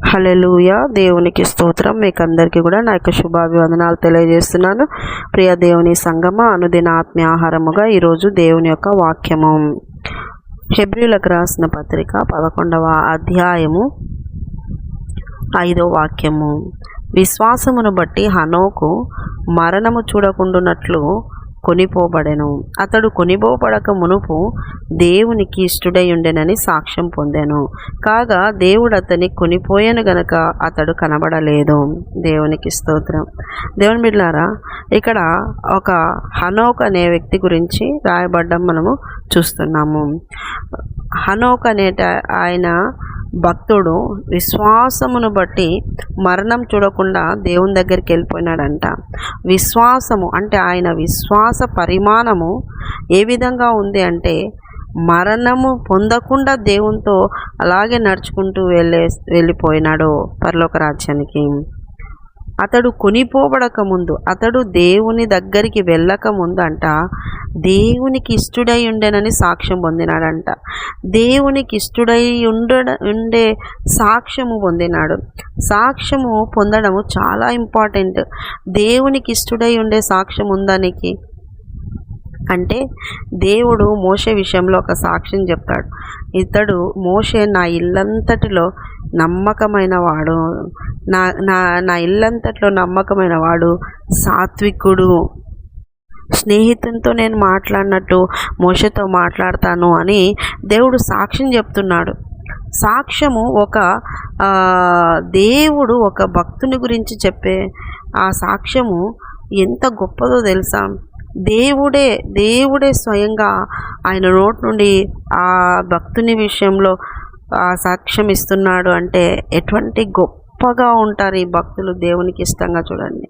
హల్లెలూయా. దేవునికి స్తోత్రం. మీకు అందరికీ కూడా నా యొక్క శుభాభివందనాలు తెలియజేస్తున్నాను. ప్రియ దేవుని సంగమ, అనుదిన ఆత్మీయ ఆహారముగా ఈరోజు దేవుని యొక్క వాక్యము హెబ్రీయులకు రాసిన పత్రిక 11వ అధ్యాయము 5వ వాక్యము. విశ్వాసమును బట్టి హనోకు మరణము చూడకుండునట్లు కొనిపోబడెను. అతడు కొనిపోబడక మునుపు దేవునికి ఇష్టుడై ఉండెనని సాక్ష్యం పొందెను. కాగా దేవుడు అతని కొనిపోయాను గనక అతడు కనబడలేదు. దేవునికి స్తోత్రం. దేవుని బిడ్డలారా, ఇక్కడ ఒక హనోక్ అనే వ్యక్తి గురించి రాయబడ్డం మనము చూస్తున్నాము. హనోక్ అనేట ఆయన భక్తుడు విశ్వాసమును బట్టి మరణం చూడకుండా దేవుని దగ్గరికి వెళ్ళిపోయినాడంట. విశ్వాసము అంటే ఆయన విశ్వాస పరిమాణము ఏ విధంగా ఉంది అంటే మరణము పొందకుండా దేవునితో అలాగే నడుచుకుంటూ వెళ్ళిపోయినాడు పరలోక రాజ్యానికి. అతడు కొనిపోబడక ముందు, అతడు దేవుని దగ్గరికి వెళ్ళక ముందు అంట దేవునికి ఇష్టుడై ఉండేనని సాక్ష్యం పొందినాడంట. దేవునికి ఇష్టుడై ఉండే సాక్ష్యము పొందినాడు. సాక్ష్యము పొందడము చాలా ఇంపార్టెంట్. దేవునికి ఇష్టుడై ఉండే సాక్ష్యం ఉందానికి అంటే దేవుడు మోషే విషయంలో ఒక సాక్ష్యం చెప్తాడు. ఇతడు మోషే నా ఇల్లంతటిలో నమ్మకమైన వాడు, నా ఇల్లంతట్లో నమ్మకమైన వాడు, సాత్వికుడు, స్నేహితునితో నేను మాట్లాడినట్టు మోషేతో మాట్లాడతాను అని దేవుడు సాక్ష్యం చెప్తున్నాడు. సాక్ష్యము దేవుడు ఒక భక్తుని గురించి చెప్పే ఆ సాక్ష్యము ఎంత గొప్పదో తెలుసా. దేవుడే స్వయంగా ఆయన నోటి నుండి ఆ భక్తుని విషయంలో ఆ సాక్ష్యం ఇస్తున్నాడు అంటే ఎటువంటి గొప్పగా ఉంటారు ఈ భక్తులు దేవునికి ఇష్టంగా. చూడండి,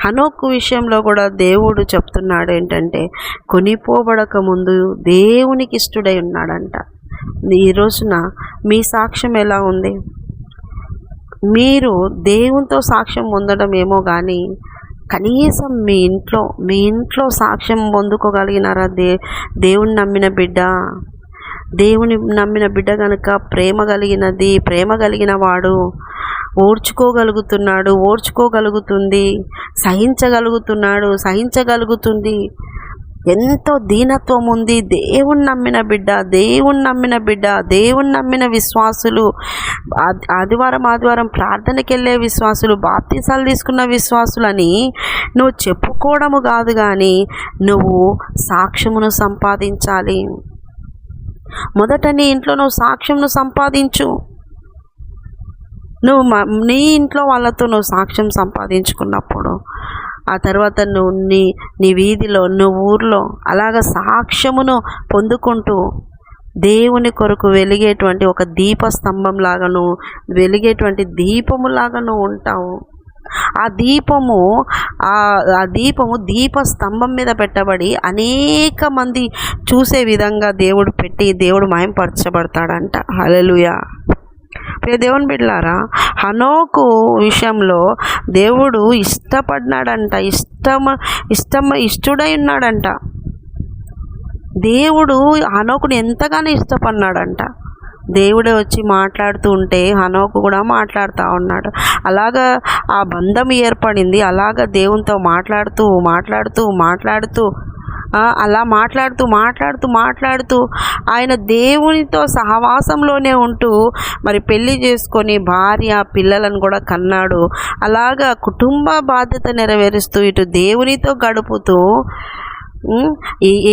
హనోకు విషయంలో కూడా దేవుడు చెప్తున్నాడు ఏంటంటే కొనిపోబడక ముందు దేవునికి ఇష్టడై ఉన్నాడంట. ఈ రోజున మీ సాక్ష్యం ఎలా ఉంది? మీరు దేవునితో సాక్ష్యం పొందడం ఏమో కానీ కనీసం మీ ఇంట్లో సాక్ష్యం పొందుకోగలిగినారా? దేవుని నమ్మిన బిడ్డ కనుక ప్రేమ కలిగిన వాడు ఓర్చుకోగలుగుతుంది, సహించగలుగుతుంది, ఎంతో దీనత్వం ఉంది. దేవుని నమ్మిన బిడ్డ, దేవుని నమ్మిన విశ్వాసులు, ఆదివారం ప్రార్థనకి వెళ్ళే విశ్వాసులు, బాప్తిసాలు తీసుకున్న విశ్వాసులని నువ్వు చెప్పుకోవడము కాదు, కానీ నువ్వు సాక్ష్యమును సంపాదించాలి. మొదట నీ ఇంట్లో నువ్వు సాక్ష్యంను సంపాదించు. నువ్వు నీ ఇంట్లో వాళ్ళతో నువ్వు సాక్ష్యం సంపాదించుకున్నప్పుడు ఆ తర్వాత నువ్వు నీ వీధిలో, నువ్వు ఊర్లో అలాగ సాక్ష్యమును పొందుకుంటూ దేవుని కొరకు వెలిగేటువంటి ఒక దీపస్తంభం లాగా నువ్వు వెలిగేటువంటి దీపములాగా నువ్వు ఉంటావు. ఆ దీపము దీపస్తంభం మీద పెట్టబడి అనేక మంది చూసే విధంగా దేవుడు మహిమపరచబడతాడంట. హల్లెలూయా. ప్రియ దేవుని బిడ్డలారా, హనోకు విషయంలో దేవుడు ఇష్టపడినాడంట, ఇష్టడై ఉన్నాడంట. దేవుడు హనోకుని ఎంతగానో ఇష్టపడినాడంట. దేవుడే వచ్చి మాట్లాడుతూ ఉంటే హనోకు కూడా మాట్లాడుతూ ఉన్నాడు. అలాగా ఆ బంధం ఏర్పడింది. అలాగా దేవునితో మాట్లాడుతూ అలా మాట్లాడుతూ ఆయన దేవునితో సహవాసంలోనే ఉంటూ మరి పెళ్లి చేసుకొని భార్య పిల్లలను కూడా కన్నాడు. అలాగా కుటుంబ బాధ్యత నెరవేరుస్తూ ఇటు దేవునితో గడుపుతూ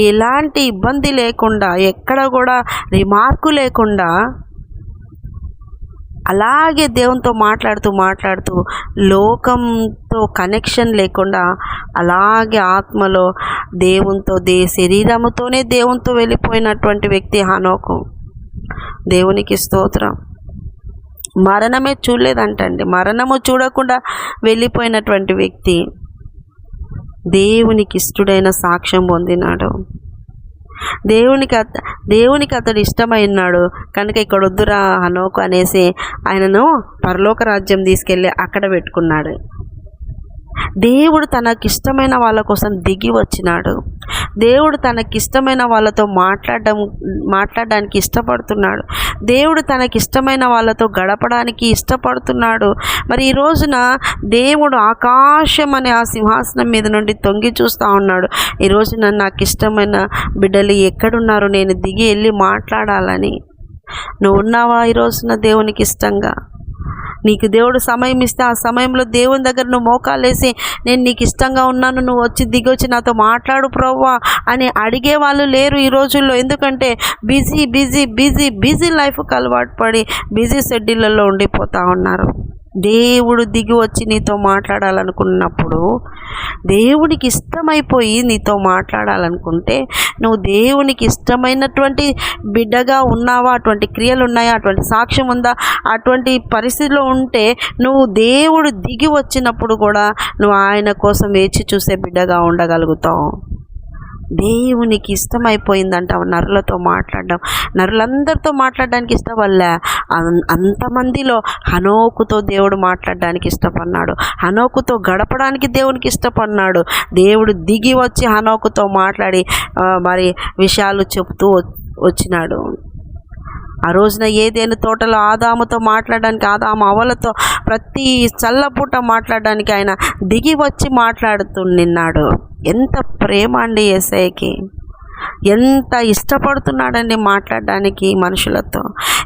ఎలాంటి ఇబ్బంది లేకుండా, ఎక్కడ కూడా రిమార్కు లేకుండా అలాగే దేవునితో మాట్లాడుతూ లోకంతో కనెక్షన్ లేకుండా అలాగే ఆత్మలో దేవునితో శరీరముతోనే దేవునితో వెళ్ళిపోయినటువంటి వ్యక్తి హనోకు. దేవునికి స్తోత్రం. మరణమే చూడలేదంటండి. మరణము చూడకుండా వెళ్ళిపోయినటువంటి వ్యక్తి దేవునికి ఇష్టడైన సాక్ష్యం పొందినాడు. దేవునికి అతడు ఇష్టమైనాడు కనుక ఇక్కడ వద్దురా హనోకు అనేసి ఆయనను పరలోక రాజ్యం తీసుకెళ్ళి అక్కడ పెట్టుకున్నాడు. దేవుడు తనకిష్టమైన వాళ్ళ కోసం దిగి వచ్చినాడు. దేవుడు తనకిష్టమైన వాళ్ళతో మాట్లాడడానికి ఇష్టపడుతున్నాడు. దేవుడు తనకిష్టమైన వాళ్ళతో గడపడానికి ఇష్టపడుతున్నాడు. మరి ఈ రోజున దేవుడు ఆకాశం అనే ఆ సింహాసనం మీద నుండి తొంగి చూస్తూ ఉన్నాడు. ఈ రోజున నాకు ఇష్టమైన బిడ్డలు ఎక్కడున్నారు, నేను దిగి వెళ్ళి మాట్లాడాలని. నువ్వు ఉన్నావా ఈ రోజున దేవునికి ఇష్టంగా? నీకు దేవుడు సమయం ఇస్తే ఆ సమయంలో దేవుని దగ్గర నువ్వు మోకాలేసి, నేను నీకు ఇష్టంగా ఉన్నాను, నువ్వు వచ్చి దిగి వచ్చి నాతో మాట్లాడు ప్రభువా అని అడిగే వాళ్ళు లేరు ఈ రోజుల్లో. ఎందుకంటే బిజీ బిజీ బిజీ బిజీ లైఫ్కి అలవాటు పడి బిజీ షెడ్యూళ్ళలో ఉండిపోతూ ఉన్నారు. దేవుడు దిగి వచ్చి నీతో మాట్లాడాలనుకున్నప్పుడు, దేవునికి ఇష్టమైపోయి నీతో మాట్లాడాలనుకుంటే, నువ్వు దేవునికి ఇష్టమైనటువంటి బిడ్డగా ఉన్నావా, అటువంటి క్రియలు ఉన్నాయా, అటువంటి సాక్ష్యం ఉందా, అటువంటి పరిస్థితిలో ఉంటే నువ్వు దేవుడు దిగి వచ్చినప్పుడు కూడా నువ్వు ఆయన కోసం వేచి చూసే బిడ్డగా ఉండగలుగుతావు. దేవునికి ఇష్టమైపోయిందంట నరులతో మాట్లాడడం. నరులందరితో మాట్లాడడానికి ఇష్టపడలే. అంతమందిలో హనోకుతో దేవుడు మాట్లాడడానికి ఇష్టపడినాడు. హనోకుతో గడపడానికి దేవునికి ఇష్టపడినాడు. దేవుడు దిగి వచ్చి హనోకుతో మాట్లాడి మరి విషయాలు చెప్తూ వచ్చినాడు. ఆ రోజున ఏదైనా తోటలో ఆదాముతో మాట్లాడడానికి, ఆదాము అవ్వలతో ప్రతి చల్లపూట మాట్లాడడానికి ఆయన దిగి వచ్చి మాట్లాడుతున్నాడు. ఎంత ప్రేమ అండి యేసయ్యకి! ఎంత ఇష్టపడుతున్నాడండి మాట్లాడడానికి మనుషులతో.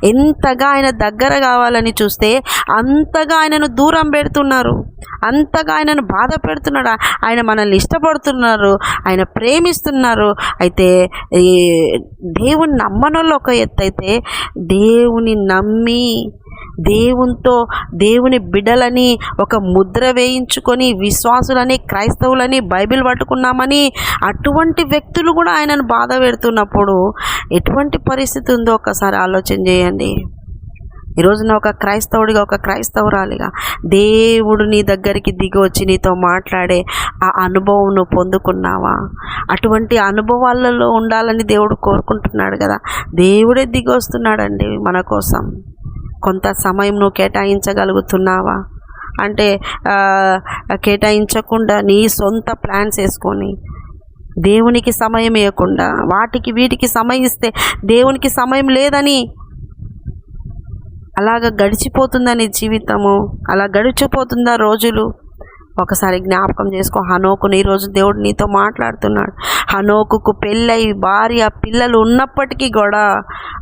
ఎంతగా ఆయన దగ్గర కావాలని చూస్తే అంతగా ఆయనను దూరం పెడుతున్నారు, అంతగా ఆయనను బాధ పెడుతున్నాడు. ఆయన మనల్ని ఇష్టపడుతున్నారు, ఆయన ప్రేమిస్తున్నారు. అయితే దేవుని నమ్మనంలో ఒక ఎత్తు అయితే, దేవుని నమ్మి దేవునితో దేవుని బిడ్డలని ఒక ముద్ర వేయించుకొని విశ్వాసులని, క్రైస్తవులని, బైబిల్ పట్టుకున్నామని అటువంటి వ్యక్తులు కూడా ఆయనను బాధ పెడుతున్నప్పుడు ఎటువంటి పరిస్థితి ఉందో ఒకసారి ఆలోచన చేయండి. ఈరోజున ఒక క్రైస్తవుడిగా, ఒక క్రైస్తవురాలిగా దేవుడు నీ దగ్గరికి దిగి వచ్చి నీతో మాట్లాడే ఆ అనుభవం నువ్వు పొందుకున్నావా? అటువంటి అనుభవాలలో ఉండాలని దేవుడు కోరుకుంటున్నాడు కదా. దేవుడే దిగి వస్తున్నాడండి మన కోసం. కొంత సమయం నువ్వు కేటాయించగలుగుతున్నావా? అంటే కేటాయించకుండా నీ సొంత ప్లాన్స్ వేసుకొని దేవునికి సమయం ఇవ్వకుండా వాటికి వీటికి సమయం ఇస్తే దేవునికి సమయం లేదని అలాగ గడిచిపోతుందని జీవితము, అలా గడిచిపోతుందా రోజులు? ఒకసారి జ్ఞాపకం చేసుకో. హనోకుని ఈరోజు దేవుడు నీతో మాట్లాడుతున్నాడు. హనోకుకు పెళ్ళై భార్య పిల్లలు ఉన్నప్పటికీ కూడా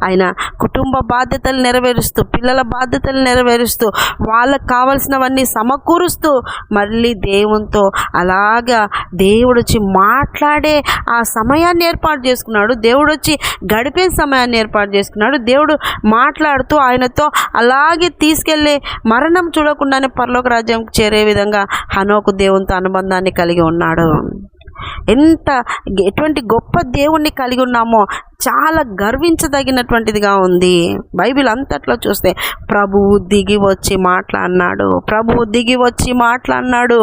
ఆయన కుటుంబ బాధ్యతలు నెరవేరుస్తూ, పిల్లల బాధ్యతలు నెరవేరుస్తూ, వాళ్ళకు కావలసినవన్నీ సమకూరుస్తూ మళ్ళీ దేవునితో అలాగా దేవుడు వచ్చి మాట్లాడే ఆ సమయాన్ని ఏర్పాటు చేసుకున్నాడు. దేవుడు వచ్చి గడిపే సమయాన్ని ఏర్పాటు చేసుకున్నాడు. దేవుడు మాట్లాడుతూ ఆయనతో అలాగే తీసుకెళ్ళి మరణం చూడకుండానే పరలోక రాజ్యంకి చేరే విధంగా హనోకు దేవునితో అనుబంధాన్ని కలిగి ఉన్నాడు. ఎటువంటి గొప్ప దేవుణ్ణి కలిగి ఉన్నామో చాలా గర్వించదగినటువంటిదిగా ఉంది. బైబిల్ అంతట్లో చూస్తే ప్రభువు దిగి వచ్చి మాట్లాడినాడు, ప్రభువు దిగి వచ్చి మాట్లాడినాడు.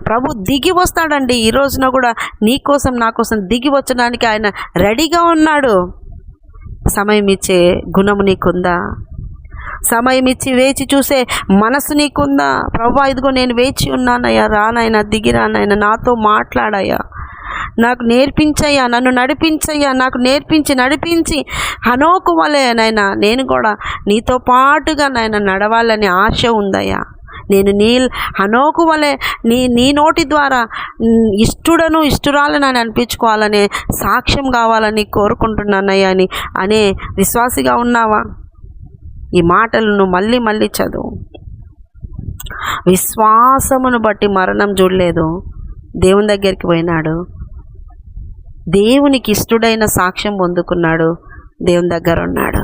ప్రభు దిగి వస్తాడండి. ఈ రోజున కూడా నీ కోసం నా కోసం దిగి వచ్చడానికి ఆయన రెడీగా ఉన్నాడు. సమయం ఇచ్చే గుణము నీకుందా? సమయం ఇచ్చి వేచి చూసే మనసు నీకుందా? ప్రభువా, ఇదిగో నేను వేచి ఉన్నానయ్యా, రానైనా దిగి రానైనా నాతో మాట్లాడయ్యా, నాకు నేర్పించయ్యా, నన్ను నడిపించయ్యా, నాకు నడిపించి హనోకు వలె నైనా నేను కూడా నీతో పాటుగా నాయన నడవాలని ఆశ ఉందయ్యా. నేను హనోకు వలె నీ నోటి ద్వారా ఇష్టడును ఇష్టరాలను అని అనిపించుకోవాలనే సాక్ష్యం కావాలని కోరుకుంటున్నానయ్యా అని అనే విశ్వాసిగా ఉన్నావా? ఈ మాటలను మళ్ళీ మళ్ళీ చదువు. విశ్వాసమును బట్టి మరణం చూడలేదు, దేవుని దగ్గరికి పోయినాడు, దేవునికి ఇష్టడైన సాక్ష్యం పొందుకున్నాడు, దేవుని దగ్గర ఉన్నాడు.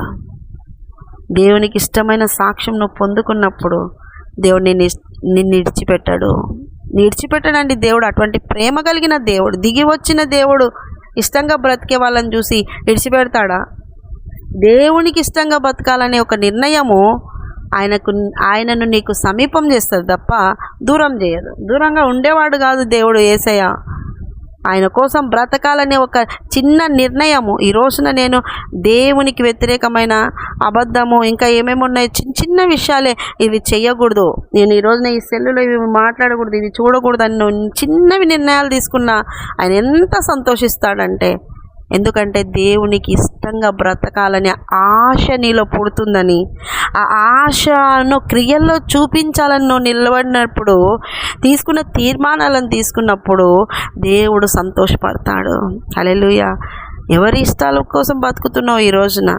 దేవునికి ఇష్టమైన సాక్ష్యం నువ్వు పొందుకున్నప్పుడు దేవుడు నిన్ను విడిచిపెట్టడండి. దేవుడు అటువంటి ప్రేమ కలిగిన దేవుడు, దిగి వచ్చిన దేవుడు ఇష్టంగా బ్రతికే వాళ్ళని చూసి విడిచిపెడతాడా? దేవునికి ఇష్టంగా బతకాలనే ఒక నిర్ణయము ఆయనను నీకు సమీపం చేస్తుంది తప్ప దూరం చేయదు. దూరంగా ఉండేవాడు కాదు దేవుడు యేసయ్య. ఆయన కోసం బ్రతకాలనే ఒక చిన్న నిర్ణయము. ఈ రోజున నేను దేవునికి వ్యతిరేకమైన అబద్ధము ఇంకా ఏమేమి ఉన్నాయి, చిన్న చిన్న విషయాలే, ఇవి చేయకూడదు, నేను ఈ రోజున ఈ సెల్లులో ఇవి మాట్లాడకూడదు, ఇవి చూడకూడదు అని చిన్నవి నిర్ణయాలు తీసుకున్నా ఆయన ఎంత సంతోషిస్తాడంటే, ఎందుకంటే దేవునికి ఇష్టంగా బ్రతకాలనే ఆశ నీలో పుడుతుందని, ఆ ఆశను క్రియల్లో చూపించాలని నువ్వు నిలబడినప్పుడు, తీసుకున్న తీర్మానాలను తీసుకున్నప్పుడు దేవుడు సంతోషపడతాడు. హల్లెలూయా. ఎవరి ఇష్టాల కోసం బతుకుతున్నావు ఈ రోజున?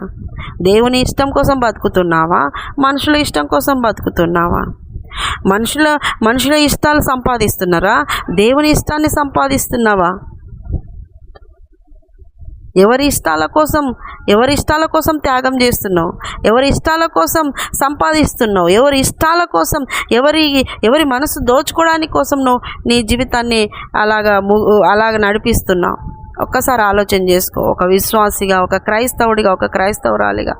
దేవుని ఇష్టం కోసం బతుకుతున్నావా? మనుషుల ఇష్టం కోసం బతుకుతున్నావా? మనుషుల ఇష్టాలు సంపాదిస్తున్నారా? దేవుని ఇష్టాన్ని సంపాదిస్తున్నావా? ఎవరి ఇష్టాల కోసం త్యాగం చేస్తున్నావు? ఎవరి ఇష్టాల కోసం సంపాదిస్తున్నావు? ఎవరి ఇష్టాల కోసం, ఎవరి మనసు దోచుకోవడానికి కోసం నువ్వు నీ జీవితాన్ని అలాగ నడిపిస్తున్నావు? ఒక్కసారి ఆలోచన చేసుకో. ఒక విశ్వాసిగా, ఒక క్రైస్తవుడిగా, ఒక క్రైస్తవురాలిగా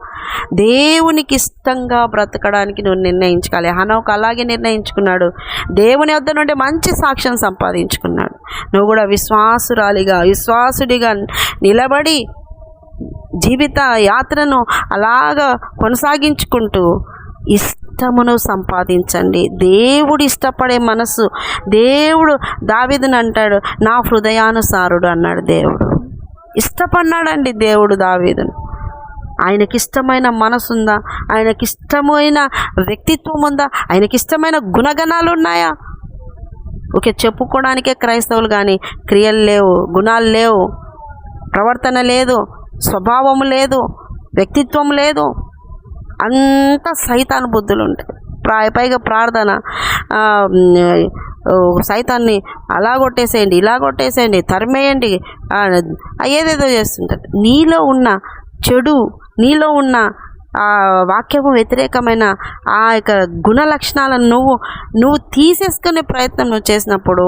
దేవునికి ఇష్టంగా బ్రతకడానికి నువ్వు నిర్ణయించుకోవాలి. హనోకు అలాగే నిర్ణయించుకున్నాడు. దేవుని వద్ద నుండి మంచి సాక్ష్యం సంపాదించుకున్నాడు. నువ్వు కూడా విశ్వాసుడిగా నిలబడి జీవిత యాత్రను అలాగా కొనసాగించుకుంటూ ఇష్టమును సంపాదించండి. దేవుడు ఇష్టపడే మనసు. దేవుడు దావీదుని అంటాడు, నా హృదయానుసారుడు అన్నాడు. దేవుడు ఇష్టపడినాడండి దేవుడు దావీదును. ఆయనకిష్టమైన మనసు ఉందా? ఆయనకిష్టమైన వ్యక్తిత్వం ఉందా? ఆయనకిష్టమైన గుణగణాలు ఉన్నాయా? ఓకే, చెప్పుకోవడానికే క్రైస్తవులు కానీ క్రియలు లేవు, గుణాలు లేవు, ప్రవర్తన లేదు, స్వభావం లేదు, వ్యక్తిత్వం లేదు, అంత సైతాను బుద్ధులు ఉంటాయి. పైగా ప్రార్థన, సైతాన్ని అలా కొట్టేసేయండి, ఇలా కొట్టేసేయండి, తరిమేయండి, ఏదేదో చేస్తుంటారు. నీలో ఉన్న చెడు, నీలో ఉన్న ఆ వాక్యము వ్యతిరేకమైన ఆ యొక్క గుణ లక్షణాలను నువ్వు తీసేసుకునే ప్రయత్నం నువ్వు చేసినప్పుడు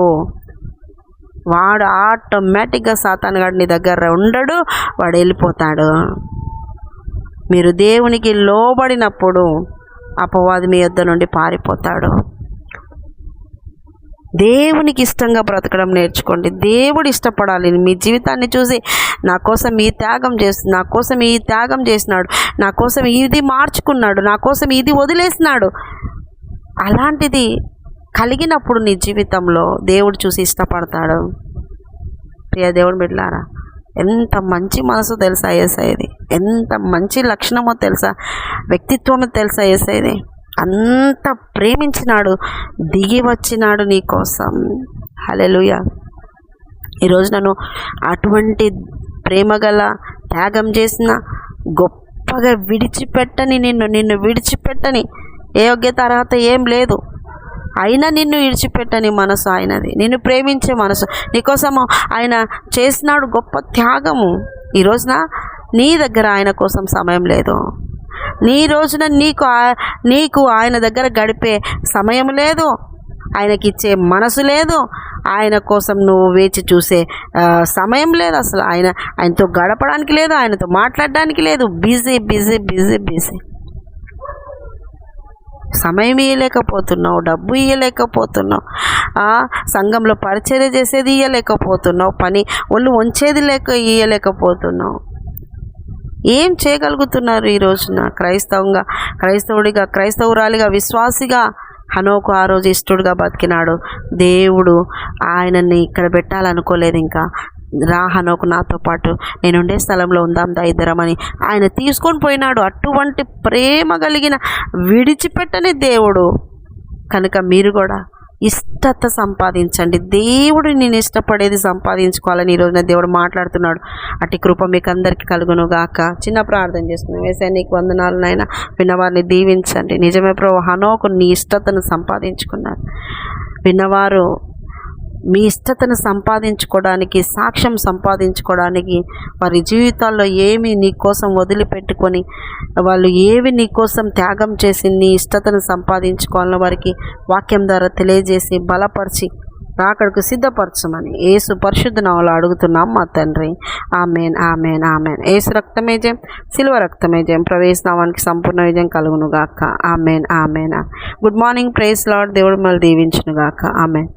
వాడు ఆటోమేటిక్గా సాతానుగాడు నీ దగ్గర ఉండడు, వాడు వెళ్ళిపోతాడు. మీరు దేవునికి లోబడినప్పుడు అపవాది మీ యొద్ద నుండి పారిపోతాడు. దేవునికి ఇష్టంగా బ్రతకడం నేర్చుకోండి. దేవుడు ఇష్టపడాలి. మీ జీవితాన్ని చూసి నా కోసం ఈ త్యాగం చేస్తుంది, నా కోసం ఈ త్యాగం చేసినాడు, నా కోసం ఇది మార్చుకున్నాడు, నా కోసం ఇది వదిలేసినాడు, అలాంటిది కలిగినప్పుడు నీ జీవితంలో దేవుడు చూసి ఇష్టపడతాడు. ప్రియ దేవుని బిడ్డలారా, ఎంత మంచి మనసు తెలుసా యేసయ్యది, ఎంత మంచి లక్షణమో తెలుసా, వ్యక్తిత్వమో తెలుసా యేసయ్యది. అంత ప్రేమించినాడు, దిగి వచ్చినాడు నీ కోసం. హల్లెలూయా. ఈరోజు నన్ను అటువంటి ప్రేమగల త్యాగం చేసిన గొప్పగా విడిచిపెట్టని నిన్ను విడిచిపెట్టని ఏ యోగ్యత అర్హత ఏం లేదు, అయినా నిన్ను విడిచిపెట్టని మనసు ఆయనది. నిన్ను ప్రేమించే మనసు. నీకోసము ఆయన చేసినాడు గొప్ప త్యాగము. ఈ రోజున నీ దగ్గర ఆయన కోసం సమయం లేదు. నీ రోజున నీకు ఆయన దగ్గర గడిపే సమయం లేదు, ఆయనకి ఇచ్చే మనసు లేదు, ఆయన కోసం నువ్వు వేచి చూసే సమయం లేదు, అసలు ఆయనతో గడపడానికి లేదు, ఆయనతో మాట్లాడడానికి లేదు. Busy busy busy busy. సమయం ఇవ్వలేకపోతున్నావు, డబ్బు ఇవ్వలేకపోతున్నావు, సంఘంలో పరిచర్య చేసేది ఇవ్వలేకపోతున్నావు, ఒళ్ళు వంచేది ఇవ్వలేకపోతున్నావు. ఏం చేయగలుగుతున్నారు ఈ రోజున? క్రైస్తవుడిగా, క్రైస్తవురాలిగా, విశ్వాసిగా హనోకు ఆ రోజు ఇష్టడుగా బతికినాడు. దేవుడు ఆయనని ఇక్కడ పెట్టాలనుకోలేదు. ఇంకా రా హనోకు, నాతో పాటు నేనుండే స్థలంలో ఉందాం ఇద్దరమని ఆయన తీసుకొని పోయినాడు. అటువంటి ప్రేమ కలిగిన విడిచిపెట్టని దేవుడు. కనుక మీరు కూడా ఇష్టత సంపాదించండి. దేవుడు నేను ఇష్టపడేది సంపాదించుకోవాలని ఈరోజున దేవుడు మాట్లాడుతున్నాడు. అట్టి కృప మీకు అందరికీ కలుగును గాక. చిన్న ప్రార్థన చేసుకున్నాం. యేసయ్య నీకు వందనాలు నాయనా, విన్నవారిని దీవించండి. నిజమే ప్రభు, హనోకు నీ ఇష్టతను సంపాదించుకున్నారు. విన్నవారు మీ ఇష్టతను సంపాదించుకోవడానికి, సాక్ష్యం సంపాదించుకోవడానికి, వారి జీవితాల్లో ఏమి నీ కోసం వదిలిపెట్టుకొని, వాళ్ళు ఏవి నీ కోసం త్యాగం చేసి నీ ఇష్టతను సంపాదించుకోవాలని వారికి వాక్యం ద్వారా తెలియజేసి బలపరిచి రాకడకు సిద్ధపరచమని యేసు పరిశుద్ధ నామములో అడుగుతున్నాం మా తండ్రి. Amen, amen, amen. యేసు రక్తమే జయం, సిలువ రక్తమే జయం. ప్రవేశనామానికి సంపూర్ణ విజయం కలుగును గాక. Amen, amen. Good morning. Praise Lord. దేవుడు మళ్ళీ దీవించును గాక. ఆమెన్.